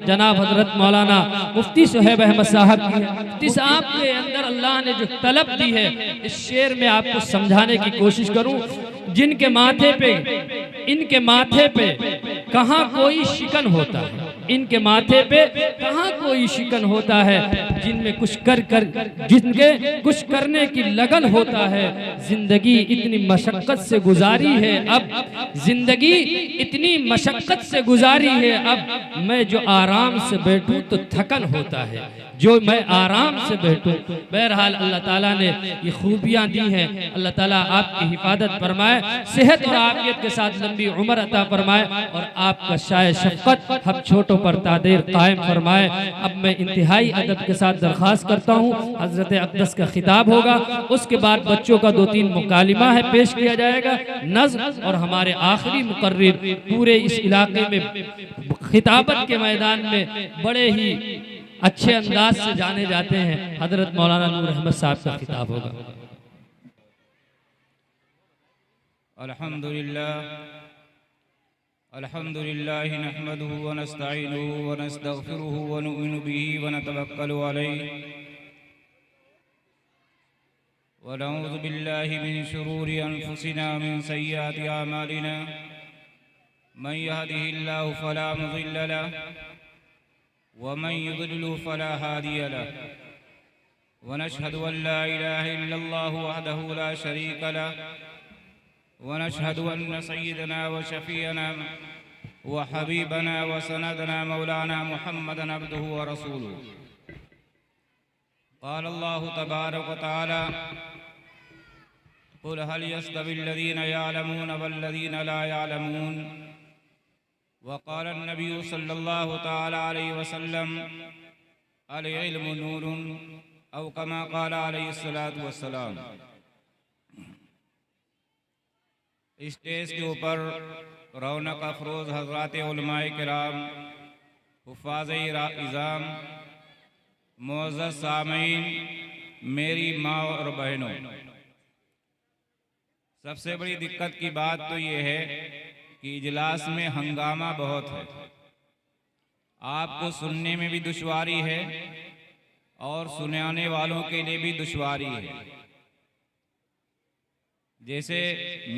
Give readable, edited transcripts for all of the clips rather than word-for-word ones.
जनाब हजरत मौलाना मुफ्ती सुहैब अहमद साहब की है। मुफ्ती साहब के अंदर अल्लाह ने जो तलब दी है, इस शेर में आपको समझाने की कोशिश करूं। जिनके माथे पे, इनके माथे पे कहाँ कोई शिकन होता है, इनके माथे पे कहाँ कोई शिकन होता है, जिनमें कुछ जिनके कुछ करने की लगन होता है। जिंदगी इतनी मशक्कत से गुजारी है, अब जिंदगी इतनी मशक्कत से गुजारी है, अब मैं जो आराम से बैठूं तो थकन होता है, जो मैं आराम से बैठूं। बहरहाल अल्लाह ताला ने ये खूबियाँ दी हैं। अल्लाह ताला आपकी हिफाजत फरमाए, सेहत और आफियत के साथ लंबी उम्र अता फरमाए और आपका शाय शफ़क़त हम छोटों पर तादेर कायम फरमाए। अब मैं इंतहाई अदब के साथ दरख्वास्त करता हूँ, हज़रत अक़दस का खिताब होगा, उसके बाद बच्चों का 2-3 मुकालिमा है पेश किया जाएगा, नज़्म, और हमारे आखिरी मुकर्रिर पूरे इस इलाके में खिताबत के मैदान में बड़े ही अच्छे अंदाज से जाने जाते हैं, हजरत मौलाना नूर अहमद साहब का खिताब होगा। अल्हम्दुलिल्लाह नहमदुहु व नस्तईनुहु व नस्तगफिरुहु व नु'मिनु बिही व नतवक्कलु अलैहि व नऊज़ु बिल्लाहि मिन शुरूरि अनफुसिना मिन सय्यिआति अमालिना मन यहदिहिल्लाहु फला मुज़िल्ल लहु व मन युज़लिलहु फला हादिय लहु व नशहदु अन ला इलाहा इल्लल्लाहु वहदहु ला शरीका लहु व नशहदु अन्न सय्यिदना व शफ़ीअना व हबीबना व सनदना मौलाना मुहम्मदन अब्दुहु व रसूलुहु। क़ाल अल्लाहु तबारक व तआला क़ुल हल यस्तविल्लज़ीना यअलमून वल्लज़ीना ला यअलमून व क़ाल अन्नबिय्यु सल्लल्लाहु तआला अलैहि वसल्लम अल इल्मु नूरुन औ कमा क़ाल अलैहिस्सलातु वस्सलाम। स्टेज के ऊपर रौनक अफरोज़ हज़रात उलमाए किराम, हुफ़ाज़े इज़ाम, मुअज़्ज़ज़ सामीन, मेरी माँ और बहनों, सबसे बड़ी दिक्कत की बात तो ये है कि इजलास में हंगामा बहुत है, आपको सुनने में भी दुश्वारी है और सुनाने वालों के लिए भी दुश्वारी है। जैसे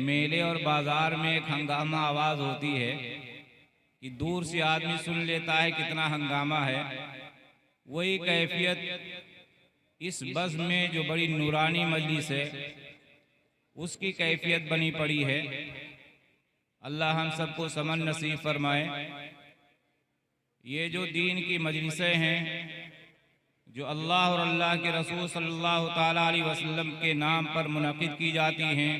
मेले और बाजार में एक हंगामा आवाज़ होती है कि दूर से आदमी सुन लेता है कितना हंगामा है, वही कैफियत इस बज़्म में जो बड़ी नूरानी मजलिस है उसकी कैफियत बनी पड़ी है। अल्लाह हम सबको समन नसीब फरमाए। ये जो दीन की मजलिसें हैं, जो अल्लाह और अल्लाह के रसूल सल्लल्लाहु ताला अलैहि वसल्लम के नाम पर मुनक़िद की जाती हैं,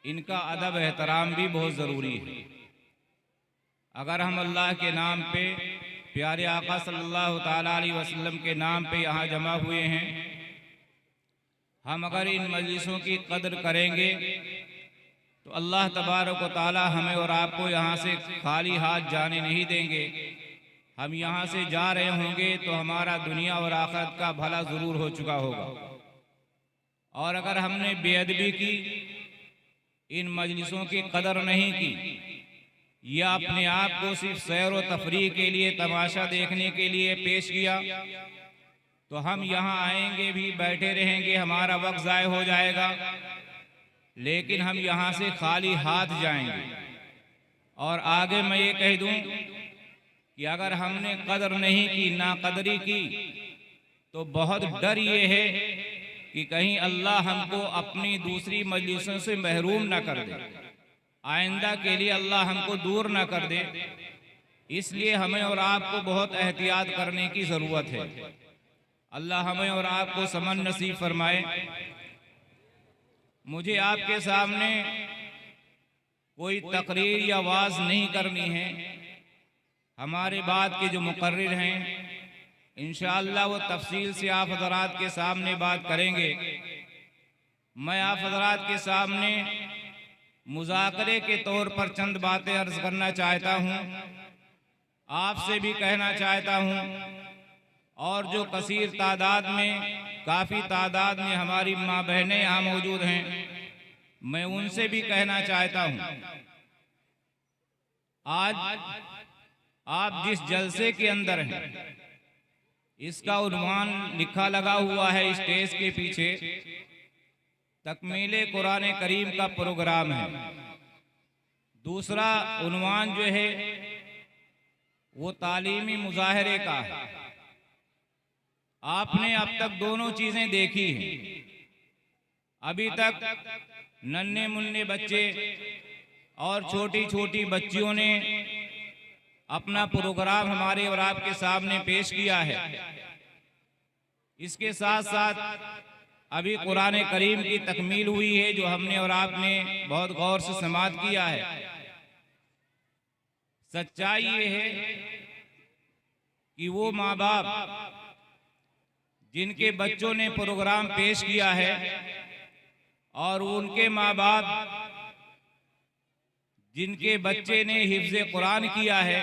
इनका अदब एहतराम भी बहुत ज़रूरी है। अगर हम अल्लाह के नाम पे, प्यारे आका सल्लल्लाहु ताला अलैहि वसल्लम के नाम पे यहाँ जमा हुए हैं, हम अगर इन मजलिसों की कदर करेंगे तो अल्लाह तबारक व ताला हमें और आपको यहाँ से खाली हाथ जाने नहीं देंगे। हम यहाँ से जा रहे होंगे तो हमारा दुनिया और आखिरत का भला ज़रूर हो चुका होगा। और अगर हमने बेअदबी की, इन मजलिसों की कदर नहीं की, या अपने आप को सिर्फ सैर व तफरीह के लिए, तमाशा देखने के लिए पेश किया, तो हम यहाँ आएंगे भी, बैठे रहेंगे, हमारा वक्त ज़ाय हो जाएगा, लेकिन हम यहाँ से खाली हाथ जाएंगे। और आगे मैं ये कह दूँ कि अगर हमने कदर नहीं की, नाकदरी की, तो बहुत डर ये है कि कहीं अल्लाह हमको अपनी दूसरी मजलिसों से महरूम ना कर दे, आइंदा के लिए अल्लाह हमको दूर ना कर दे। इसलिए हमें और आपको बहुत एहतियात करने की ज़रूरत है। अल्लाह हमें और आपको समन नसीब फरमाए। मुझे आपके सामने कोई तकरीर या वाज़ नहीं करनी है। हमारे बाद के जो मुकर्रिर हैं, इंशाअल्लाह वो तफसील से आप हज़रात के सामने बात करेंगे। मैं आप हज़रात के सामने मुज़ाकरे के तौर पर चंद बातें अर्ज़ करना चाहता हूँ, आपसे भी कहना चाहता हूँ, और जो कसीर तादाद में, काफ़ी तादाद में हमारी माँ बहनें यहाँ मौजूद हैं, मैं उनसे भी कहना चाहता हूँ। आज आप जिस जलसे के अंदर हैं, इसका उन्वान लिखा लगा हुआ है स्टेज के पीछे, तकमीले कुरान करीम का प्रोग्राम है। दूसरा उन्वान जो है वो तालीमी मुजाहरे का है। आपने अब तक दोनों चीजें देखी हैं। अभी तक नन्हे मुन्ने बच्चे और छोटी छोटी बच्चियों ने अपना प्रोग्राम हमारे और आपके सामने पेश किया है। इसके साथ साथ अभी कुरान करीम की तकमील हुई है, जो हमने और आपने बहुत गौर से समाअत किया है। सच्चाई ये है कि वो माँ बाप जिनके बच्चों ने प्रोग्राम पेश किया है और उनके माँ बाप जिनके बच्चे ने हिफ्ज़े कुरान किया है,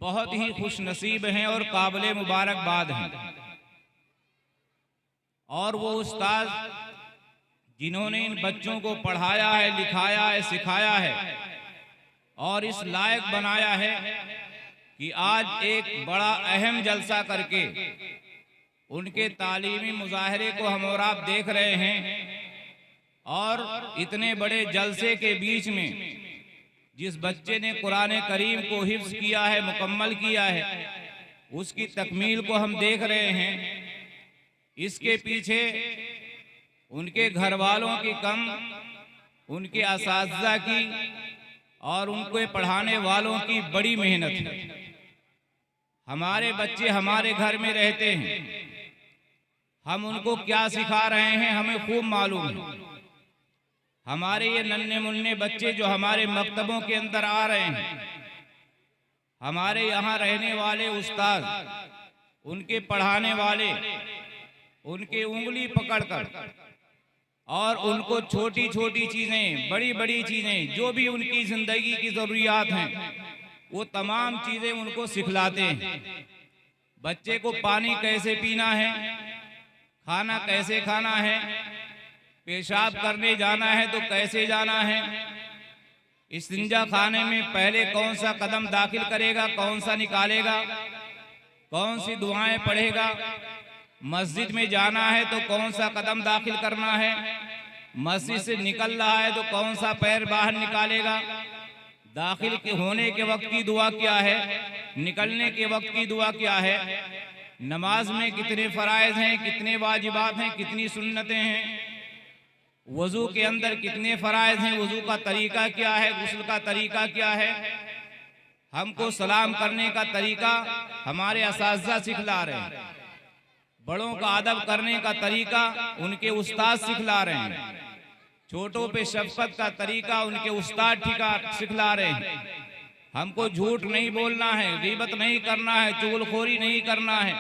बहुत ही खुश नसीब हैं और काबिल मुबारकबाद हैं। और वो उस्ताद जिन्होंने इन बच्चों को पढ़ाया है, लिखाया है, सिखाया है और इस लायक बनाया है कि आज एक बड़ा अहम जलसा करके उनके तालीमी मुजाहरे को हम और आप देख रहे हैं। और इतने बड़े जलसे के बीच में जिस बच्चे ने कुरान करीम को हिफ्ज़ किया है, मुकम्मल किया है, उसकी तकमील को हम देख रहे हैं। इसके पीछे उनके घर वालों की कम, उनके असातिज़ा की और उनको पढ़ाने वालों की बड़ी मेहनत है। हमारे बच्चे हमारे घर में रहते हैं, हम उनको क्या सिखा रहे हैं हमें खूब मालूम है। हमारे ये नन्हे मुन्ने बच्चे जो हमारे मकतबों के अंदर आ रहे हैं, हमारे यहाँ रहने वाले उस्ताद, उनके पढ़ाने वाले, उनकी उंगली पकड़कर और उनको छोटी छोटी चीज़ें, बड़ी बड़ी चीज़ें, जो भी उनकी ज़िंदगी की ज़रूरियात हैं, वो तमाम चीज़ें उनको सिखलाते हैं। बच्चे को पानी कैसे पीना है, खाना कैसे खाना है, पेशाब करने जाना है तो कैसे जाना है, इस्तिंजा खाने में पहले कौन सा कदम दाखिल करेगा, कौन सा निकालेगा, कौन सी दुआएं पढ़ेगा, मस्जिद में जाना है तो कौन सा कदम दाखिल करना है, मस्जिद से निकल रहा है तो कौन सा पैर बाहर निकालेगा, दाखिल के होने के वक्त की दुआ क्या है, निकलने के वक्त की दुआ क्या है, नमाज में कितने फ़राइज़ हैं, कितने वाजिबात हैं, कितनी सुन्नतें हैं, वज़ू के अंदर कितने फ़राइज़ हैं, वज़ू का तरीका क्या है, गुस्ल का तरीका क्या है, हमको सलाम करने का तरीका हमारे असातिज़ा सिखला रहे हैं, बड़ों का अदब करने का तरीका उनके उस्ताद सिखला रहे हैं, छोटों पे शफ़क़त का तरीका उनके उस्ताद सिखला रहे हैं। हमको झूठ नहीं बोलना है, ग़ीबत नहीं करना है, चुगलखोरी नहीं करना है,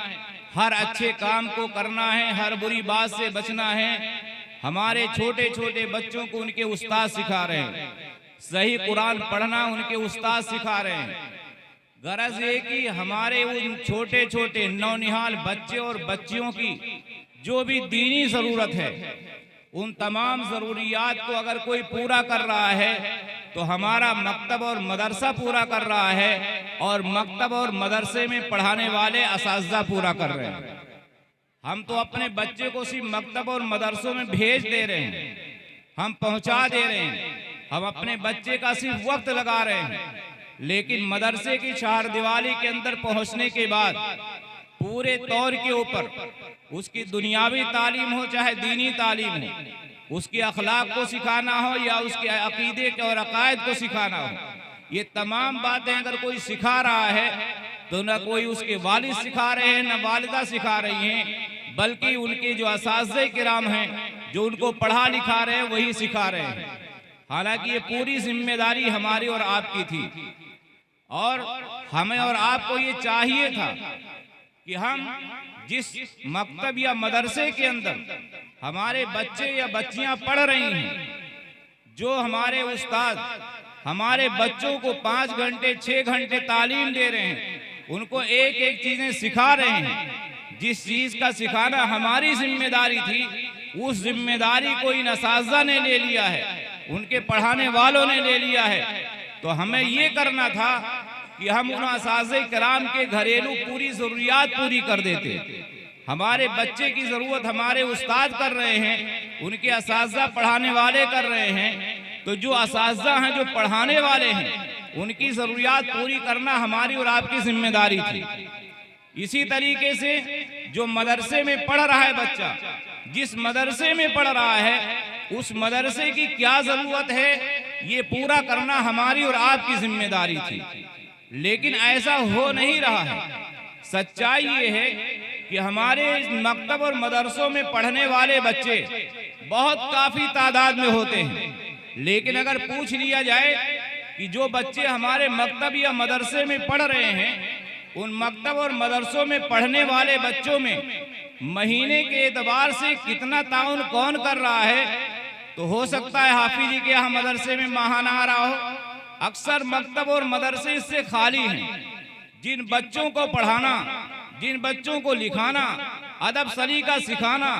हर अच्छे काम को करना है, हर बुरी बात से बचना है। हमारे छोटे छोटे बच्चों को उनके उस्ताद सिखा रहे हैं, सही कुरान पढ़ना उनके उस्ताद सिखा रहे हैं। गरज ये कि हमारे उन छोटे छोटे नौनिहाल बच्चे और बच्चियों की जो भी दीनी ज़रूरत है, उन तमाम ज़रूरियात को अगर कोई पूरा कर रहा है तो हमारा मकतब और मदरसा पूरा कर रहा है, और मकतब और मदरसे में पढ़ाने वाले असातिज़ा पूरा कर रहे हैं। हम तो अपने बच्चे को सिर्फ मकतब और मदरसों में भेज दे रहे हैं, हम पहुंचा दे रहे हैं, हम अपने बच्चे का सिर्फ वक्त लगा रहे हैं, लेकिन मदरसे की चार दीवारी के अंदर पहुंचने के बाद पूरे तौर के ऊपर उसकी दुनियावी तालीम हो चाहे दीनी तालीम हो, उसके अखलाक को सिखाना हो या उसके अकीदे के और अकायद को सिखाना हो, ये तमाम बातें अगर कोई सिखा रहा है तो न कोई उसके वालिद सिखा रहे हैं, न वालिदा सिखा रही हैं, बल्कि उनके जो असातिज़े किराम हैं, जो उनको पढ़ा लिखा रहे हैं, वही सिखा रहे हैं। हालांकि ये पूरी जिम्मेदारी हमारी और आपकी थी, और हमें और आपको ये चाहिए था कि हम जिस मकतब या मदरसे के अंदर हमारे बच्चे या बच्चियां पढ़ रही हैं, जो हमारे उस्ताद हमारे बच्चों को 5 घंटे 6 घंटे तालीम दे रहे हैं, उनको एक एक चीजें सिखा रहे हैं, जिस चीज का सिखाना हमारी जिम्मेदारी थी, उस जिम्मेदारी को इन असातिज़ा ने ले लिया है, उनके पढ़ाने वालों ने ले लिया है। तो हमें ये करना था कि हम उन असाज़े किराम के घरेलू पूरी ज़रूरियात पूरी कर देते। हमारे बच्चे की ज़रूरत हमारे उस्ताद कर रहे हैं, उनके असाज़ा पढ़ाने वाले कर रहे हैं, तो जो असाज़ा हैं, जो पढ़ाने वाले हैं, उनकी ज़रूरियात पूरी करना हमारी और आपकी जिम्मेदारी थी। इसी तरीके से जो मदरसे में पढ़ रहा है बच्चा, जिस मदरसे में पढ़ रहा है, उस मदरसे की क्या ज़रूरत है, ये पूरा करना हमारी और आपकी जिम्मेदारी थी। लेकिन ऐसा हो नहीं रहा है। सच्चाई ये है कि हमारे मकतब और मदरसों में पढ़ने वाले बच्चे बहुत काफ़ी तादाद में होते हैं, लेकिन अगर पूछ लिया जाए कि जो बच्चे हमारे मकतब या मदरसे में पढ़ रहे हैं, उन मकतब और मदरसों में पढ़ने वाले बच्चों में महीने के एतबार से कितना ताउन कौन कर रहा है, तो हो सकता है हाफिज जी के यहाँ मदरसे में माहाना आ रहा हो। अक्सर मकतब और मदरसे इससे खाली हैं। जिन बच्चों को पढ़ाना, जिन बच्चों को लिखाना, अदब सलीका सिखाना,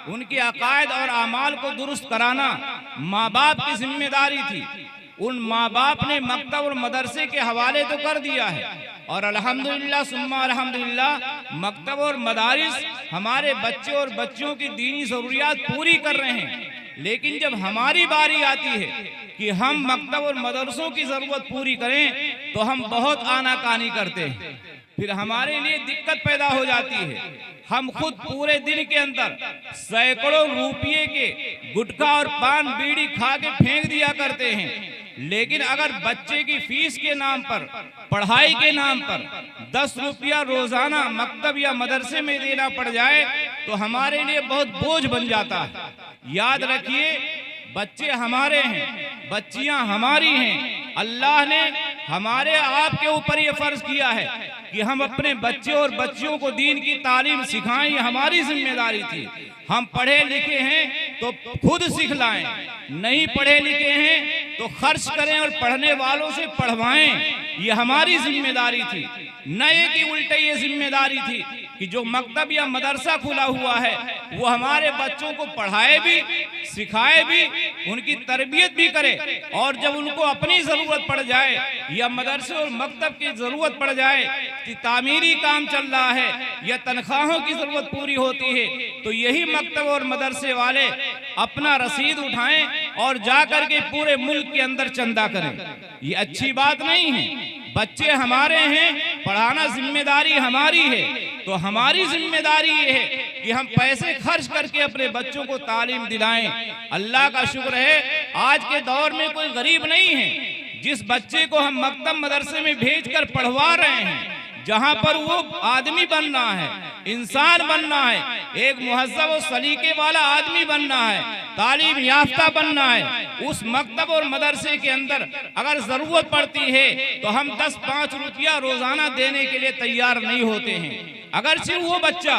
उनके अकायद और अमाल को दुरुस्त कराना माँ बाप की जिम्मेदारी थी। उन माँ बाप ने मकतब और मदरसे के हवाले तो कर दिया है, और अल्हम्दुलिल्लाह सुम्मा अल्हम्दुलिल्लाह मकतब और मदारिस हमारे बच्चे और बच्चियों की दीनी ज़रूरियात पूरी कर रहे हैं। लेकिन जब हमारी बारी आती है कि हम मकतब और मदरसों की ज़रूरत पूरी करें, तो हम बहुत आनाकानी करते हैं। फिर हमारे लिए दिक्कत पैदा हो जाती है। हम खुद पूरे दिन के अंदर सैकड़ों रुपये के गुटखा और पान बीड़ी खा के फेंक दिया करते हैं, लेकिन अगर बच्चे की फीस के नाम पर, पढ़ाई के नाम पर 10 रुपया रोजाना मकतब या मदरसे में देना पड़ जाए, तो हमारे लिए बहुत बोझ बन जाता है। याद रखिए, बच्चे हमारे हैं, बच्चियां हमारी हैं। अल्लाह ने हमारे आपके ऊपर ये फर्ज किया है कि हम अपने बच्चे और बच्चियों को दीन की तालीम सिखाएं, ये हमारी जिम्मेदारी थी। हम पढ़े लिखे हैं तो खुद सिखलाएं, नहीं पढ़े लिखे हैं तो खर्च करें और पढ़ने वालों से पढ़वाएं, ये हमारी जिम्मेदारी थी। न ये कि उल्टे ये जिम्मेदारी थी कि जो मकतब या मदरसा खुला हुआ है वो हमारे बच्चों को पढ़ाए भी, सिखाए भी, उनकी तरबियत भी करे, और जब उनको अपनी ज़रूरत पड़ जाए या मदरसे और मकतब की ज़रूरत पड़ जाए कि तामीरी काम चल रहा है या तनख्वाहों की ज़रूरत पूरी होती है, तो यही मकतब और मदरसे वाले अपना रसीद उठाएं और जा कर के पूरे मुल्क के अंदर चंदा करें। ये अच्छी बात नहीं है। बच्चे हमारे हैं, पढ़ाना जिम्मेदारी हमारी है, तो हमारी जिम्मेदारी ये है कि हम पैसे खर्च करके अपने बच्चों को तालीम दिलाएं। अल्लाह का शुक्र है, आज के दौर में कोई गरीब नहीं है। जिस बच्चे को हम मकतब मदरसे में भेजकर पढ़वा रहे हैं, जहां पर वो आदमी बनना है, इंसान बनना है, एक मुहज़्ज़ब और सलीके वाला आदमी बनना है, तालीम याफ्ता बनना है, उस मकतब और मदरसे के अंदर अगर जरूरत पड़ती है तो हम 10-5 रुपया रोजाना देने के लिए तैयार नहीं होते हैं। अगर सिर्फ वो बच्चा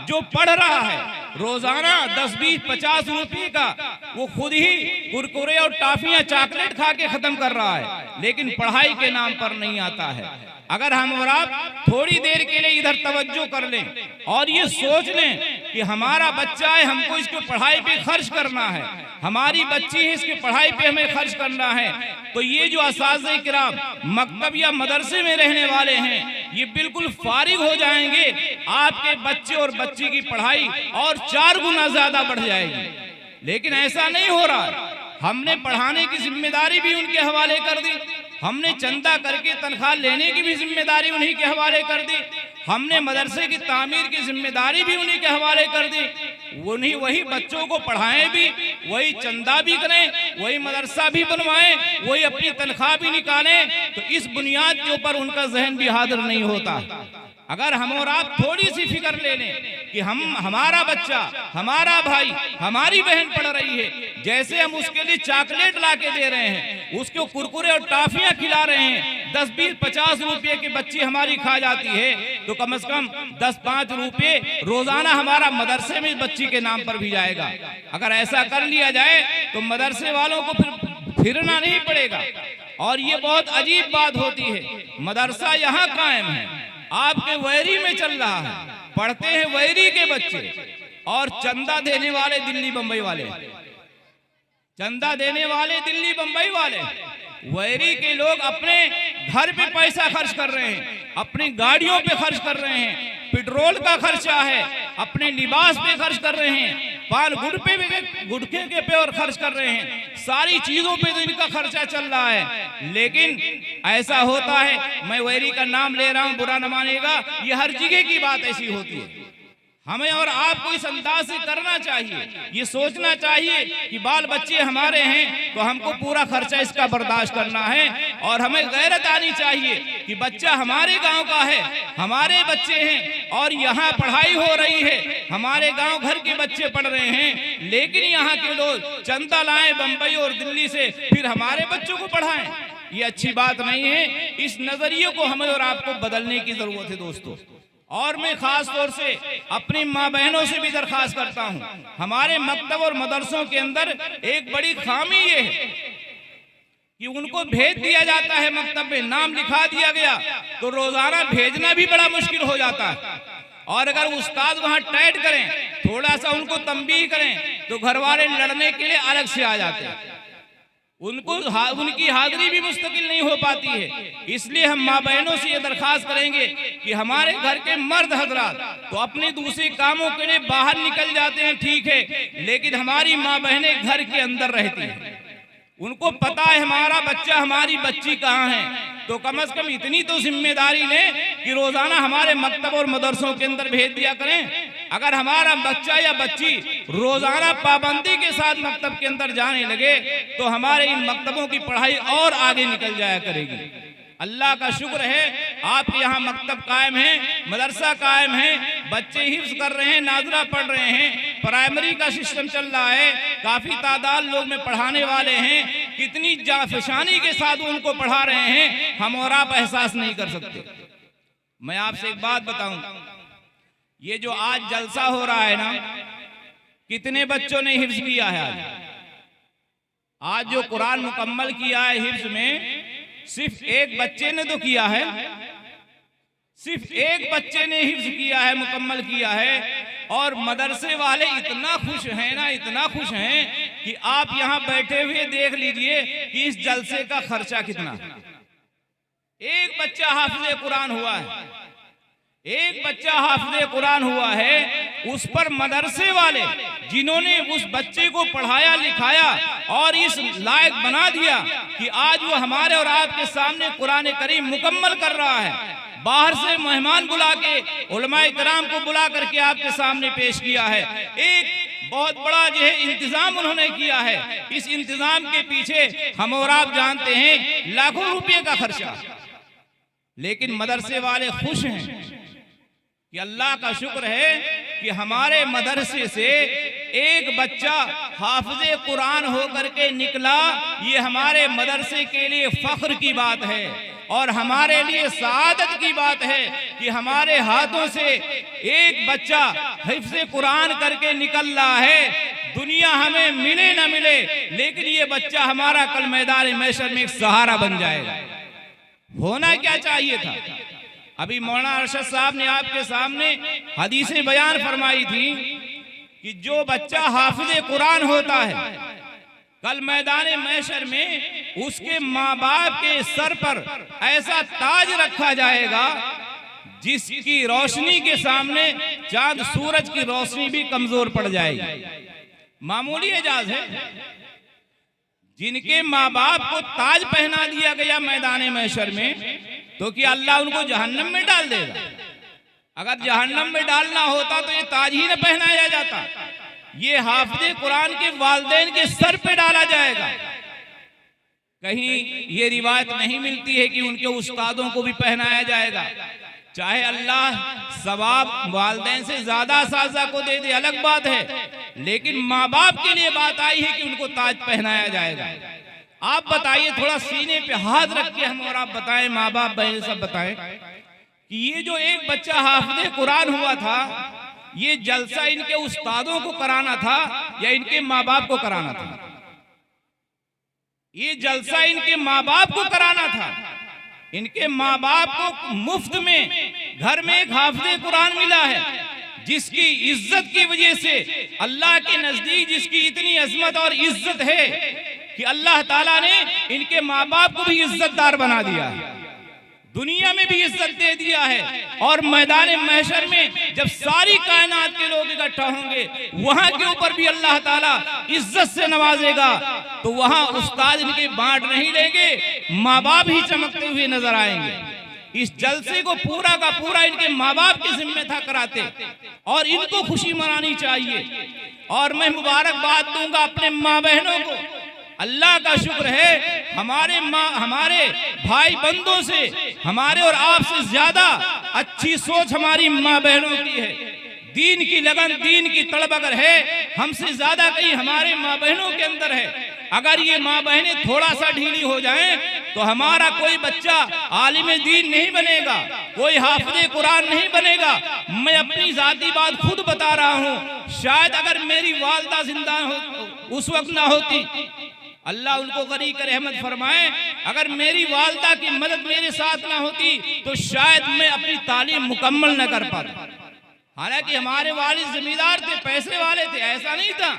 जो पढ़ रहा है रोजाना 10-20-50 रुपये का वो खुद ही कुरकुरे और टाफियां चॉकलेट खा के खत्म कर रहा है, लेकिन पढ़ाई के नाम पर नहीं आता है। अगर हम और आप थोड़ी देर के लिए इधर तवज्जो कर लें और ये सोच लें कि हमारा बच्चा है, हमको इसको पढ़ाई पे खर्च करना है, हमारी बच्ची है, इसकी पढ़ाई पे हमें खर्च करना है, तो ये जो असाज़े किराम मकतब या मदरसे में रहने वाले हैं, ये बिल्कुल फारिग हो जाएंगे। आपके बच्चे और बच्ची की पढ़ाई और 4 गुना ज्यादा बढ़ जाएगी। लेकिन ऐसा नहीं हो रहा। हमने पढ़ाने की जिम्मेदारी भी उनके हवाले कर दी, हमने चंदा करके तनख्वाह लेने की भी जिम्मेदारी उन्हीं के हवाले कर दी, हमने मदरसे की तामीर की जिम्मेदारी भी उन्हीं के हवाले कर दी। उन्हीं वही बच्चों को पढ़ाएं भी, वही चंदा भी करें, वही मदरसा भी बनवाएं, वही अपनी तनख्वाह भी निकालें, तो इस बुनियाद के ऊपर उनका जहन भी हाजिर नहीं होता। अगर हम और आप थोड़ी सी फिक्र ले लें कि हमारा बच्चा, हमारा भाई, हमारी बहन पढ़ रही है, जैसे हम उसके लिए चॉकलेट ला के दे रहे हैं, उसको कुरकुरे और टाफियां खिला रहे हैं, 10-20-50 रुपये की बच्ची हमारी खा जाती है, तो कम से कम 10-5 रुपये रोजाना हमारा मदरसे में बच्ची के नाम पर भी जाएगा। अगर ऐसा कर लिया जाए तो मदरसे वालों को फिर फिरना नहीं पड़ेगा। और ये बहुत अजीब बात होती है, मदरसा यहाँ कायम है, आपके वैरी में चल रहा है, पढ़ते हैं वैरी के बच्चे, और चंदा देने वाले दिल्ली बंबई वाले, चंदा देने वाले दिल्ली बंबई वाले, वैरी के लोग अपने घर पे पैसा खर्च कर रहे हैं, अपनी गाड़ियों पे खर्च कर रहे हैं, पेट्रोल का खर्चा है, अपने लिबास पे खर्च कर रहे हैं, पान गुटखे के पे और खर्च कर रहे हैं, सारी चीजों पे तो इनका खर्चा चल रहा है। लेकिन ऐसा होता है, मैं वैरी का नाम ले रहा हूं, बुरा न मानिएगा, ये हर जगह की बात ऐसी होती है। हमें और आपको इस अंदाज से करना चाहिए, ये सोचना चाहिए कि बाल बच्चे हमारे हैं तो हमको पूरा खर्चा इसका बर्दाश्त करना है, और हमें गैरत आनी चाहिए कि बच्चा हमारे गांव का है, हमारे बच्चे हैं और यहाँ पढ़ाई हो रही है, हमारे गांव घर के बच्चे पढ़ रहे हैं, लेकिन यहाँ के लोग चंदा लाएं बंबई और दिल्ली से, फिर हमारे बच्चों को पढ़ाएं। ये अच्छी बात नहीं है। इस नजरिए को हमें और आपको बदलने की जरूरत है दोस्तों। और मैं खास तौर से अपनी माँ बहनों से भी दरखास्त करता हूँ, हमारे मकतब और मदरसों के अंदर एक बड़ी खामी ये है कि उनको भेज दिया जाता है, मकतब में नाम लिखा दिया गया तो रोजाना भेजना भी बड़ा मुश्किल हो जाता है, और अगर उस्ताद वहां टाइट करें, थोड़ा सा उनको तंबीह करें तो घर वाले लड़ने के लिए अलग से आ जाते हैं, उनकी हाजिरी भी मुस्तकिल नहीं हो पाती है। इसलिए हम माँ बहनों से ये दरखास्त करेंगे कि हमारे घर के मर्द हजरात तो अपने दूसरे कामों के लिए बाहर निकल जाते हैं, ठीक है, लेकिन हमारी माँ बहनें घर के अंदर रहती हैं, उनको पता है हमारा बच्चा हमारी बच्ची कहाँ है, तो कम से कम इतनी तो जिम्मेदारी लें कि रोजाना हमारे मकतब और मदरसों के अंदर भेज दिया करें। अगर हमारा बच्चा या बच्ची रोजाना पाबंदी के साथ मकतब के अंदर जाने लगे तो हमारे इन मकतबों की पढ़ाई और आगे निकल जाया करेगी। अल्लाह का शुक्र है आपके यहाँ मकतब कायम है, मदरसा कायम है, बच्चे हिफ्ज कर रहे हैं, नाज़रा पढ़ रहे हैं, प्राइमरी का सिस्टम चल रहा है, काफी तादाद लोग में पढ़ाने वाले हैं, कितनी जाफशानी के साथ उनको पढ़ा रहे हैं, हम और आप एहसास नहीं कर सकते। मैं आपसे एक बात बताऊं, ये जो आज जलसा हो रहा है ना, कितने बच्चों ने हिफ्ज किया है? आज जो कुरान मुकम्मल किया है हिफ्ज में, सिर्फ एक बच्चे ने तो किया है, सिर्फ एक बच्चे ने हिफ्ज किया है, मुकम्मल किया है, और मदरसे वाले इतना खुश हैं ना, इतना खुश हैं कि आप यहाँ बैठे हुए देख लीजिए कि इस जलसे का खर्चा कितना। एक बच्चा हाफिज़े कुरान हुआ है, एक बच्चा हाफिज़े कुरान हुआ है, उस पर मदरसे वाले जिन्होंने उस बच्चे को पढ़ाया लिखाया और इस लायक बना दिया कि आज वो हमारे और आपके सामने कुरान करीम मुकम्मल कर रहा है, बाहर से मेहमान बुला के उलमाए किराम को बुला करके आपके सामने पेश किया है। एक बहुत बड़ा जो है इंतजाम उन्होंने किया है। इस इंतजाम के पीछे हम और आप जानते हैं लाखों रुपए का खर्चा, लेकिन मदरसे वाले खुश हैं कि अल्लाह का शुक्र है कि हमारे मदरसे से एक बच्चा हाफिज़े कुरान होकर के निकला। ये हमारे मदरसे के लिए फख्र की बात है और हमारे लिए सआदत की बात है कि हमारे हाथों से एक बच्चा हिफ्ज़े कुरान करके निकल रहा है। दुनिया हमें मिले न मिले, लेकिन ये बच्चा हमारा कल मैदान महशर में एक सहारा बन जाएगा। होना क्या चाहिए था? अभी मौलाना अरशद साहब ने आपके सामने हदीसें बयान फरमाई थी कि जो बच्चा हाफिज़े कुरान होता है, कल मैदान महशर में उसके माँ बाप के सर पर ऐसा ताज रखा जाएगा जिसकी रोशनी के सामने चांद सूरज की रोशनी भी कमजोर पड़ जाएगी। मामूली एजाज है। जिनके माँ बाप को ताज पहना दिया गया मैदान महशर में, तो क्या अल्लाह उनको जहन्नम में डाल देगा? अगर जहन्नम में डालना होता तो ये ताज ही न पहनाया जाता, ये हाफिज़े कुरान के वालिदैन के सर पे डाला जाएगा। कहीं ये रिवायत नहीं मिलती है कि उनके उस्तादों को भी पहनाया जाएगा। चाहे अल्लाह सवाब वालिदैन से ज्यादा साजा को दे दे, अलग बात है, लेकिन माँ बाप के लिए बात आई है कि उनको ताज पहनाया जाएगा। आप बताइए, थोड़ा सीने पे हाथ रख के हम और आप बताएं, माँ बाप बहन सब बताएं कि ये जो एक बच्चा हाफिज़े कुरान हुआ था, ये जलसा इनके उस्तादों को कराना था या इनके माँ बाप को कराना था? ये जलसा इनके माँ बाप को कराना था। इनके माँ बाप को मुफ्त में घर में एक हाफिज़े कुरान मिला है, जिसकी इज्जत की वजह से अल्लाह के नजदीक जिसकी इतनी अजमत और इज्जत है कि अल्लाह ताला ने इनके माँ बाप को भी इज्जतदार बना दिया है, दुनिया में भी इज्जत दे दिया है, और मैदान महशर में जब सारी कायनात के लोग इकट्ठा होंगे वहां के ऊपर भी अल्लाह ताला इज्जत से नवाजेगा। तो वहां उस्ताद इनके बांट नहीं लेंगे, माँ बाप ही चमकते हुए नजर आएंगे। इस जलसे को पूरा का पूरा इनके माँ बाप के जिम्मे था कराते, और इनको खुशी मनानी चाहिए। और मैं मुबारकबाद दूंगा अपने माँ बहनों को, अल्लाह का शुक्र है हमारे भाई बंदों से, हमारे और आपसे ज्यादा अच्छी सोच हमारी माँ बहनों की है। दीन की लगन, दीन की तड़प अगर है हमसे ज्यादा कहीं हमारे माँ बहनों के अंदर है। अगर ये माँ बहनें थोड़ा सा ढीली हो जाएं तो हमारा कोई बच्चा आलिम दीन नहीं बनेगा, कोई हाफिज़े कुरान नहीं बनेगा। मैं अपनी जाती बात खुद बता रहा हूँ, शायद अगर मेरी वालदा जिंदा उस वक्त ना होती, अल्लाह उनको गरीक रहमत फरमाए, अगर मेरी वालदा की मदद मेरे साथ ना होती तो शायद मैं अपनी तालीम मुकम्मल न कर पाता। हालांकि हमारे वालिद जमींदार थे, पैसे वाले थे, ऐसा नहीं था,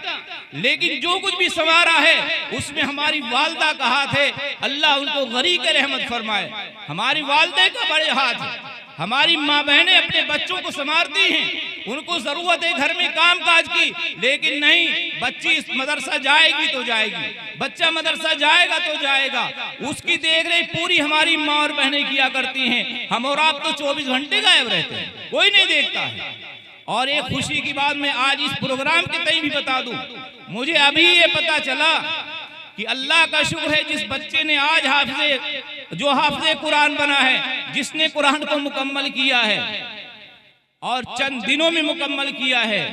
लेकिन जो कुछ भी संवारा है उसमें हमारी वालदा का हाथ है। अल्लाह उनको गरीक रहमत फरमाए। हमारी वालदे का बड़े हाथ है। हमारी माँ बहनें अपने बच्चों को संवारती हैं, उनको जरूरत है घर में काम काज की, लेकिन नहीं, बच्ची मदरसा जाएगी तो जाएगी, बच्चा मदरसा जाएगा तो जाएगा, उसकी देख रेख पूरी हमारी माँ और बहनें किया करती हैं। हम और आप तो 24 घंटे गायब रहते हैं, कोई नहीं देखता है। और एक खुशी की बात मैं आज इस प्रोग्राम के तय भी बता दूं, मुझे अभी ये पता चला कि अल्लाह का शुक्र है जिस बच्चे ने आज हाफिज़े कुरान बना है, जिसने कुरान को मुकम्मल किया है और चंद दिनों में मुकम्मल किया है,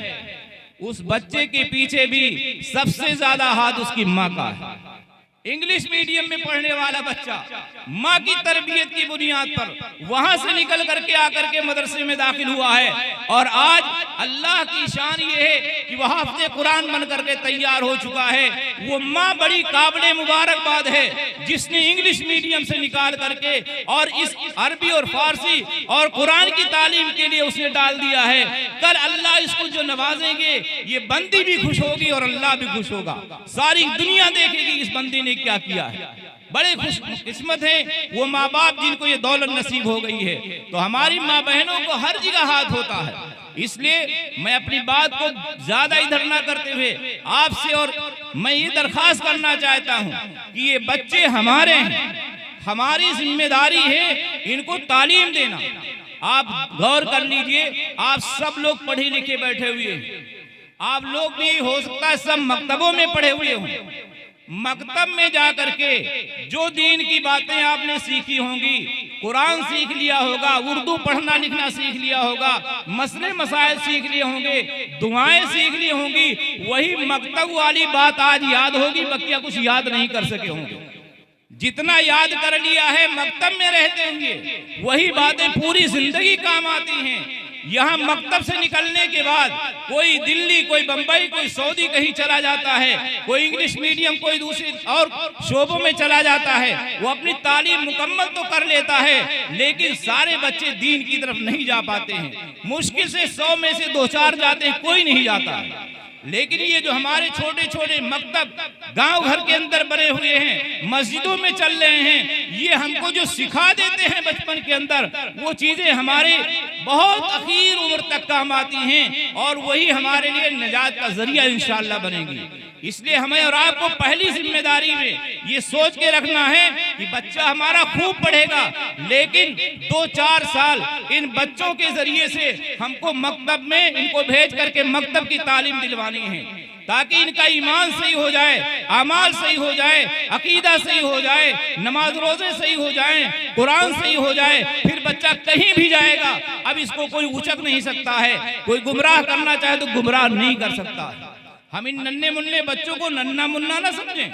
उस बच्चे के पीछे भी सबसे ज्यादा हाथ उसकी माँ का है। इंग्लिश मीडियम में पढ़ने वाला बच्चा माँ की तरबियत की बुनियाद पर वहां से निकल करके आकर के मदरसे में दाखिल हुआ है, और आज अल्लाह की शान ये है कि वह हाफिज़े कुरान बन करके तैयार हो चुका है। वो माँ बड़ी काबिले मुबारकबाद है जिसने इंग्लिश मीडियम से निकाल करके और इस अरबी और फारसी और कुरान की तालीम के लिए उसने डाल दिया है। कल अल्लाह इसको जो नवाजेंगे, ये बंदी भी खुश होगी और अल्लाह भी खुश होगा, सारी दुनिया देखेगी इस बंदी ने क्या किया है। बड़े खुशकिस्मत हैं वो माँ बाप जिनको ये दौलत नसीब हो गई है। तो हमारी माँ बहनों को हर जगह हाथ होता है, इसलिए मैं अपनी बात को ज्यादा इधर ना करते हुए आपसे और मैं ये दरखास्त करना चाहता हूँ कि ये बच्चे हमारे हैं, हमारी जिम्मेदारी है इनको तालीम देना। आप गौर कर लीजिए, आप सब लोग पढ़े लिखे बैठे हुए हैं, आप लोग भी हो सकता है सब मकतबों में पढ़े हुए हों। मकतब में जाकर के जो दीन की बातें आपने सीखी होंगी, कुरान सीख लिया होगा, उर्दू पढ़ना लिखना सीख लिया होगा, मसले मसाइल सीख लिए होंगे, दुआएं सीख ली होंगी, वही मकतब वाली बात आज याद होगी, बकिया कुछ याद नहीं कर सके होंगे। जितना याद कर लिया है मकतब में रहते हुए वही बातें पूरी जिंदगी काम आती हैं। यहाँ मकतब से निकलने के बाद कोई दिल्ली, कोई बंबई, कोई सऊदी कहीं चला जाता है, कोई इंग्लिश मीडियम, कोई दूसरी और शोबों में चला जाता है, वो अपनी तालीम मुकम्मल तो कर लेता है, लेकिन सारे बच्चे दीन की तरफ नहीं जा पाते हैं। मुश्किल से 100 में से 2-4 जाते हैं, कोई नहीं जाता है। लेकिन ये जो हमारे छोटे छोटे मकतब गांव घर के अंदर बने हुए हैं, मस्जिदों में चल रहे हैं, ये हमको जो सिखा देते हैं बचपन के अंदर, वो चीजें हमारे बहुत आखिर उम्र तक काम आती हैं और वही हमारे लिए निजात का जरिया इंशाअल्लाह बनेगी। इसलिए हमें और आपको पहली जिम्मेदारी में ये सोच के रखना है कि बच्चा हमारा खूब पढ़ेगा, लेकिन 2-4 साल इन बच्चों के जरिए से हमको मकतब में इनको भेज करके मकतब की तालीम दिलवानी है, ताकि इनका ईमान सही हो जाए, अमाल सही हो जाए, अकीदा सही हो जाए, नमाज रोजे सही हो जाए, कुरान सही हो जाए, फिर बच्चा कहीं भी जाएगा अब इसको कोई उचक नहीं सकता है, कोई गुमराह करना चाहे तो गुमराह नहीं कर सकता है। हम इन नन्हे मुन्ने बच्चों को नन्ना मुन्ना ना समझें,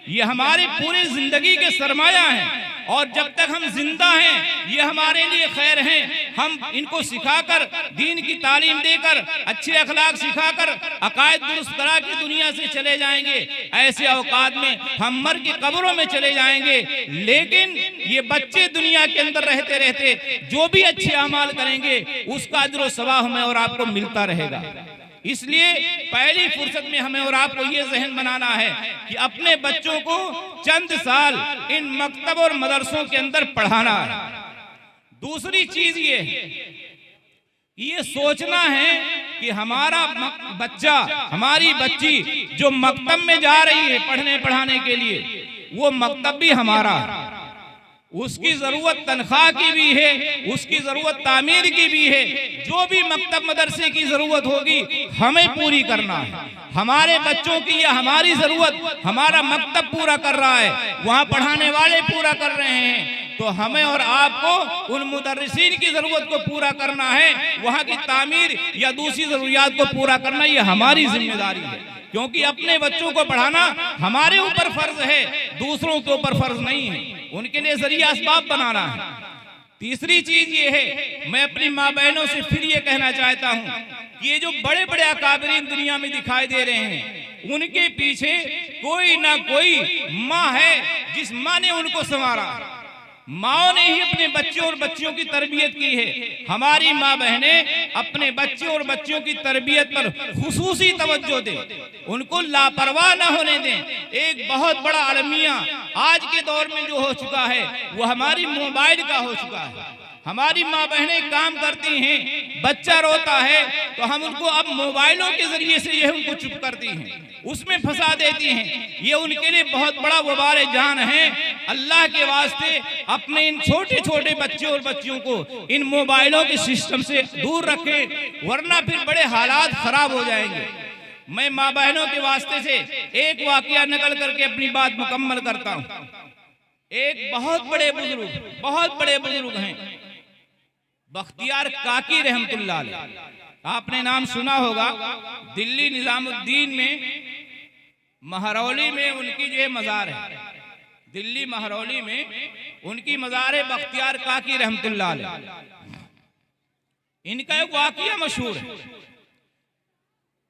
ये हमारी पूरी जिंदगी के सरमाया हैं और जब तक हम जिंदा हैं ये हमारे लिए खैर हैं। हम इनको सिखाकर, दीन की तालीम देकर, अच्छे अखलाक सिखाकर अकायद दुरुस्त करा के दुनिया से चले जाएंगे। ऐसे औकात में हम मर के कब्रों में चले जाएंगे, लेकिन ये बच्चे दुनिया के अंदर रहते रहते जो भी अच्छे अमाल करेंगे उसका अजर व सवाब हमें और आपको मिलता रहेगा। इसलिए पहली फुर्सत में हमें और आपको ये जहन बनाना है कि अपने बच्चों को चंद साल इन मकतब और मदरसों के अंदर पढ़ाना है। दूसरी चीज ये सोचना है कि हमारा बच्चा, हमारी बच्ची जो मकतब में जा रही है पढ़ने पढ़ाने के लिए, वो मकतब भी हमारा है। उसकी जरूरत तनख्वाह की भी है, उसकी जरूरत तामीर की भी है। जो भी मकतब मदरसे की जरूरत होगी हमें पूरी करना है। हमारे बच्चों की या हमारी जरूरत हमारा मकतब पूरा कर रहा है, वहाँ पढ़ाने वाले पूरा कर रहे हैं, तो हमें और आपको उन मुदर्रिसीन की जरूरत को पूरा करना है। वहाँ की तामीर या दूसरी जरूरियात को पूरा करना ये हमारी जिम्मेदारी है, क्योंकि अपने बच्चों को पढ़ाना हमारे ऊपर फर्ज है, दूसरों के ऊपर फर्ज नहीं है। उनके लिए जरिया असबाब बनाना है। तीसरी चीज ये है, मैं अपनी माँ बहनों से फिर ये कहना चाहता हूँ कि ये जो बड़े बड़े अकाबरीन दुनिया में दिखाई दे रहे हैं, उनके पीछे कोई ना कोई माँ है जिस माँ ने उनको संवारा। माँ ने ही अपने बच्चों और बच्चियों की तरबियत की है। हमारी माँ बहनें अपने बच्चों और बच्चियों की तरबियत पर खुसूसी तवज्जो दें, उनको लापरवाह न होने दें। एक बहुत बड़ा अलमिया आज के दौर में जो हो चुका है वो हमारी मोबाइल का हो चुका है। हमारी माँ बहनें काम करती हैं, बच्चा रोता है तो हम उनको अब मोबाइलों के जरिए से यह उनको चुप करती हैं, उसमें फंसा देती हैं। ये उनके लिए बहुत बड़ा वबार जान है। अल्लाह के वास्ते अपने इन छोटे छोटे बच्चों और बच्चियों को इन मोबाइलों के सिस्टम से दूर रखें, वरना फिर बड़े हालात खराब हो जाएंगे। मैं माँ बहनों के वास्ते से एक वाकया नकल करके अपनी बात मुकम्मल करता हूँ। एक बहुत बड़े बुजुर्ग हैं, बख्तियार काकी रहमतुल्लाह अलैह, आपने नाम सुना होगा। दिल्ली निजामुद्दीन में महरौली में उनकी जो मज़ार है, दिल्ली महरौली में उनकी मज़ार है, बख्तियार काकी रहमतुल्लाह अलैह। इनका एक वाक़या मशहूर है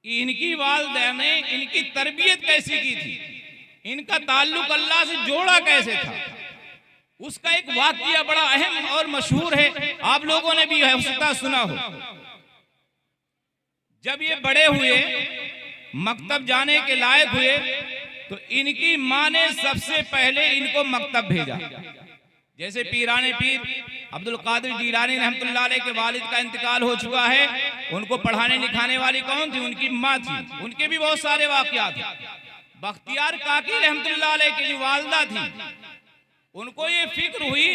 कि इनकी वालिदा ने इनकी तरबियत कैसी की थी, इनका ताल्लुक अल्लाह से जोड़ा कैसे था, उसका एक वाक़या बड़ा अहम और मशहूर है। आप लोगों ने भी है सुना हो। जब ये बड़े हुए, मकतब जाने के लायक हुए, तो इनकी माँ ने सबसे पहले इनको मकतब भेजा। जैसे पीराने पीर अब्दुल कादिर जीलानी रहमतुल्लाह अलैह के वालिद का इंतकाल हो चुका है, उनको पढ़ाने लिखाने वाली कौन थी? उनकी माँ थी। उनके भी बहुत सारे वाक़यात थे। बख्तियार काकी रहमतुल्लाह अलैह की जो वालिदा थी, उनको ये फिक्र हुई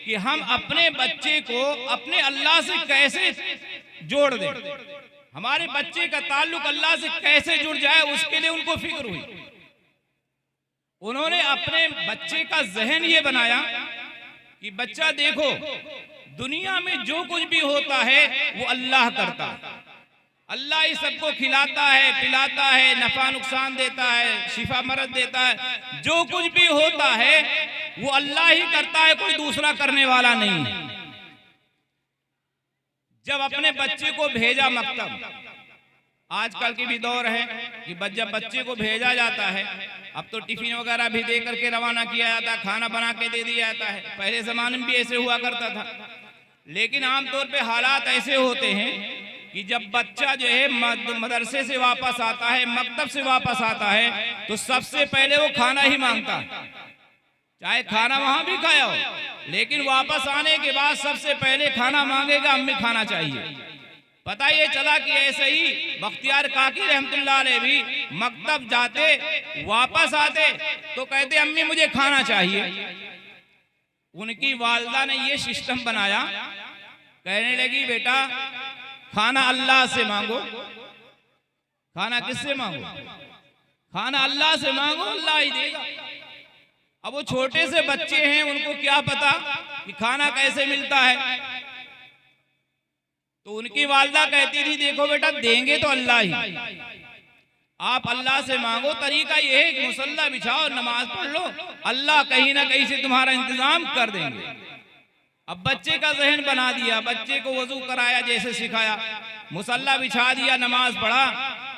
कि हम अपने बच्चे को अपने अल्लाह से कैसे जोड़ दें, हमारे बच्चे का ताल्लुक अल्लाह से कैसे जुड़ जाए, उसके लिए उनको फिक्र हुई। उन्होंने अपने बच्चे का जहन ये बनाया कि बच्चा देखो, दुनिया में जो कुछ भी होता है वो अल्लाह करता है। अल्लाह ही सबको खिलाता है, पिलाता है, नफा नुकसान देता है, शिफा मरद देता है। जो कुछ भी होता है वो अल्लाह ही करता है, कोई दूसरा करने वाला नहीं है। जब अपने बच्चे को भेजा मकतब, आजकल की भी दौर है कि जब बच्चे को भेजा जाता है, अब तो टिफिन वगैरह भी दे करके रवाना किया जाता है, खाना बना के दे दिया जाता है। पहले जमाने में भी ऐसे हुआ करता था, लेकिन आमतौर पे हालात ऐसे होते हैं कि जब बच्चा जो है मदरसे से वापस आता है, मकतब से वापस आता है, तो सबसे पहले वो खाना ही मांगता है। चाहे खाना वहां भी खाया हो, लेकिन वापस आने के बाद सबसे पहले खाना मांगेगा, अम्मी खाना चाहिए। पता ये चला कि ऐसे ही बख्तियार काकी रहमतुल्लाह अलैह भी मकतब जाते, वापस आते तो कहते अम्मी मुझे खाना चाहिए। उनकी वालिदा ने ये सिस्टम बनाया, कहने लगी बेटा खाना अल्लाह से मांगो। खाना किससे मांगो? खाना अल्लाह से मांगो, अल्लाह ही देगा। अब वो छोटे से बच्चे हैं, उनको क्या पता कि खाना कैसे मिलता है। तो उनकी वालिदा कहती थी देखो बेटा, देंगे तो अल्लाह ही, आप अल्लाह से मांगो। तरीका ये है कि मुसल्ला बिछाओ, नमाज पढ़ लो, अल्लाह कहीं ना कहीं से तुम्हारा इंतजाम कर देंगे। अब बच्चे का जहन बना दिया, बच्चे को वजू कराया जैसे सिखाया, मुसल्ला बिछा दिया, नमाज पढ़ा,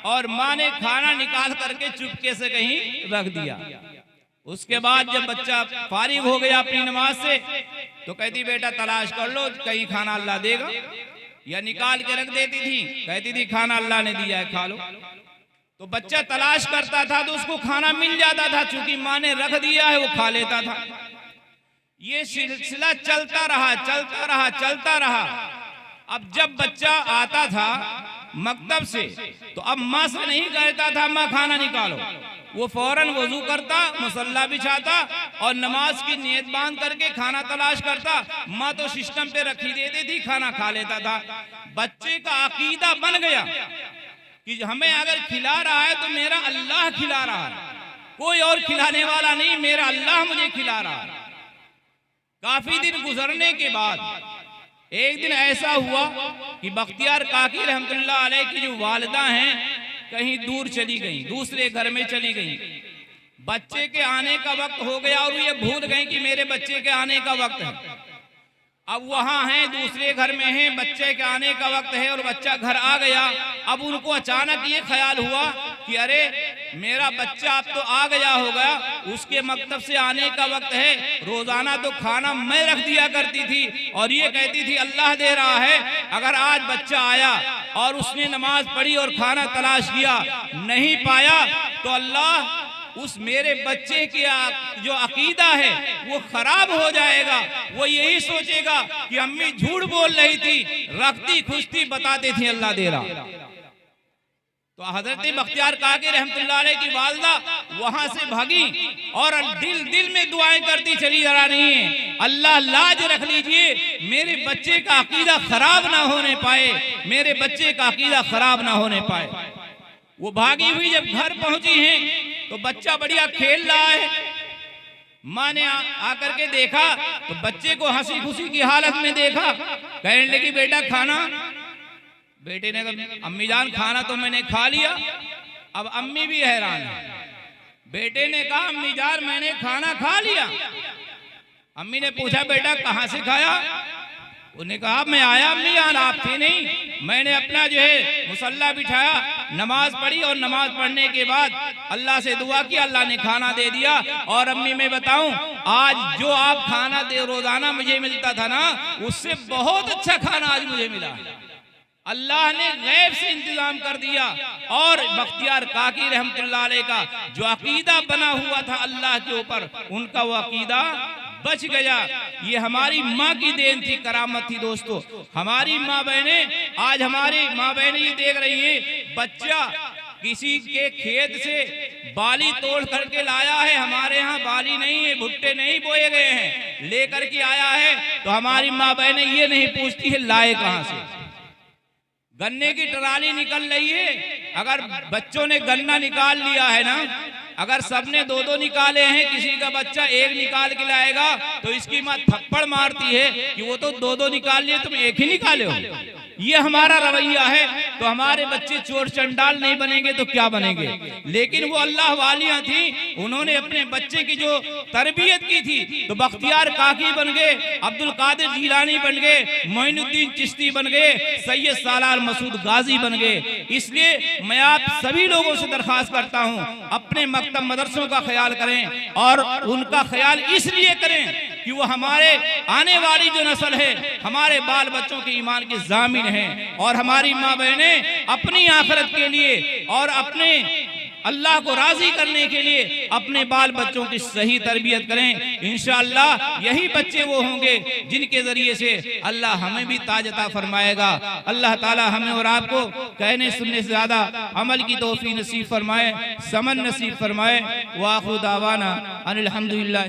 और माँ ने खाना निकाल करके चुपके से कहीं रख दिया। उसके बाद जब बच्चा फारिग हो गया अपनी नमाज से, तो कहती बेटा तलाश कर लो, कहीं खाना अल्लाह देगा। या निकाल के रख देती थी, कहती थी खाना अल्लाह ने दिया है, खा लो। तो बच्चा तलाश करता था तो उसको खाना मिल जाता था, चूंकि माँ ने रख दिया है वो खा लेता था। ये सिलसिला चलता रहा चलता रहा चलता रहा। अब जब बच्चा आता था मकतब से तो अब माँ से नहीं कहता था माँ खाना निकालो, वो फौरन वजू करता, मुसल्ला बिछाता और नमाज की नियत बांध करके खाना तलाश करता। माँ तो सिस्टम पे रखी देती थी, खाना खा लेता था। बच्चे का अकीदा बन गया कि हमें अगर खिला रहा है तो मेरा अल्लाह खिला रहा है, कोई और खिलाने वाला नहीं, मेरा अल्लाह मुझे खिला रहा है। काफी दिन गुजरने के बाद एक दिन ऐसा हुआ कि बख्तियार काकी रहमतुल्लाह अलैह की जो वालिदा हैं कहीं दूर चली गई, दूसरे घर में चली गई। बच्चे के आने का वक्त हो गया और ये भूल गई कि मेरे बच्चे के आने का वक्त है। अब वहां हैं, दूसरे घर में हैं, बच्चे के आने का वक्त है और बच्चा घर आ गया। अब उनको अचानक ये ख्याल हुआ कि अरे मेरा बच्चा अब तो आ गया होगा, उसके मकतब से आने का वक्त है। रोजाना तो खाना मैं रख दिया करती थी और ये कहती थी अल्लाह दे रहा है। अगर आज बच्चा आया और उसने नमाज पढ़ी और खाना तलाश किया, नहीं पाया, तो अल्लाह उस मेरे बच्चे की जो अकीदा है वो खराब हो जाएगा। वो यही सोचेगा कि अम्मी झूठ बोल रही थी, रखती खुश थी, बताती थी अल्लाह दे रहा। तो हजरत बख्तियार काकी रहमतुल्लाह अलैह की वालिदा वहां से भागी और दिल दिल में दुआएं करती चली जा रही हैं, अल्लाह लाज रख लीजिए, मेरे बच्चे का अकीदा खराब ना होने पाए, मेरे बच्चे का अकीदा खराब ना होने पाए। वो भागी हुई जब घर पहुंची हैं तो बच्चा बढ़िया खेल रहा है। माँ ने आकर के देखा तो बच्चे को हंसी खुशी की हालत में देखा। कहने लगी बेटा खाना। बेटे ने कहा अम्मी जान खाना तो मैंने खा लिया। अब अम्मी भी हैरान है। बेटे ने कहा अम्मी जान मैंने खाना खा लिया। अम्मी ने पूछा बेटा कहाँ से खाया? उन्होंने कहा मैं आया अम्मी जान, आप थी नहीं, मैंने अपना जो है मुसल्ला बिठाया, नमाज पढ़ी और नमाज पढ़ने के बाद अल्लाह से दुआ की, अल्लाह ने खाना दे दिया। और अम्मी मैं बताऊं आज जो आप खाना दे रोजाना मुझे मिलता था ना, उससे बहुत अच्छा खाना आज मुझे मिला। अल्लाह ने गैब से इंतजाम कर दिया। और बख्तियार काकी रहमतुल्लाह अलैह का जो अकीदा बना हुआ था अल्लाह के ऊपर, उनका वो अकीदा बच गया। ये हमारी माँ की देन थी, करामत थी। दोस्तों हमारी माँ बहनें, आज हमारी माँ बहनें ये देख रही हैं, बच्चा किसी के खेत से बाली तोड़ करके लाया है, हमारे यहाँ बाली नहीं है, भुट्टे नहीं बोए गए हैं, लेकर के आया है, तो हमारी माँ बहनें ये नहीं पूछती है लाए कहाँ से। गन्ने की ट्राली निकल रही है, अगर बच्चों ने गन्ना निकाल लिया है ना, अगर सबने दो दो निकाले हैं, किसी का बच्चा एक निकाल के लाएगा तो इसकी माँ थप्पड़ मारती है कि वो तो दो दो निकाल लिए, तुम एक ही निकाले हो। ये हमारा रवैया है। तो हमारे बच्चे चोर चंडाल नहीं बनेंगे तो क्या बनेंगे। लेकिन वो अल्लाह वालियां थी, उन्होंने अपने बच्चे की जो तरबियत की थी, तो बख्तियार काकी बन गए, अब्दुल कादिर जिलानी बन गए, मोइनुद्दीन चिश्ती बन गए, सैयद सालार मसूद गाजी बन गए। इसलिए मैं आप सभी लोगों से दरखास्त करता हूँ, अपने मकतब मदरसों का ख्याल करें और उनका ख्याल इसलिए करें कि वो हमारे आने वाली जो नस्ल है, हमारे बाल बच्चों के ईमान के जामिन हैं। और हमारी माँ बहनें अपनी आखिरत के लिए और अपने अल्लाह को राजी करने के लिए अपने बाल बच्चों की सही तरबियत करें। इंशाअल्लाह यही बच्चे वो होंगे जिनके जरिए से अल्लाह हमें भी ताज अता फरमाएगा। अल्लाह ताला हमें और आपको कहने सुनने से ज्यादा अमल की तौफीक नसीब फरमाए, समन नसीब फरमाए। व आखिर दावाना अनिल हम्दुलिल्लाह।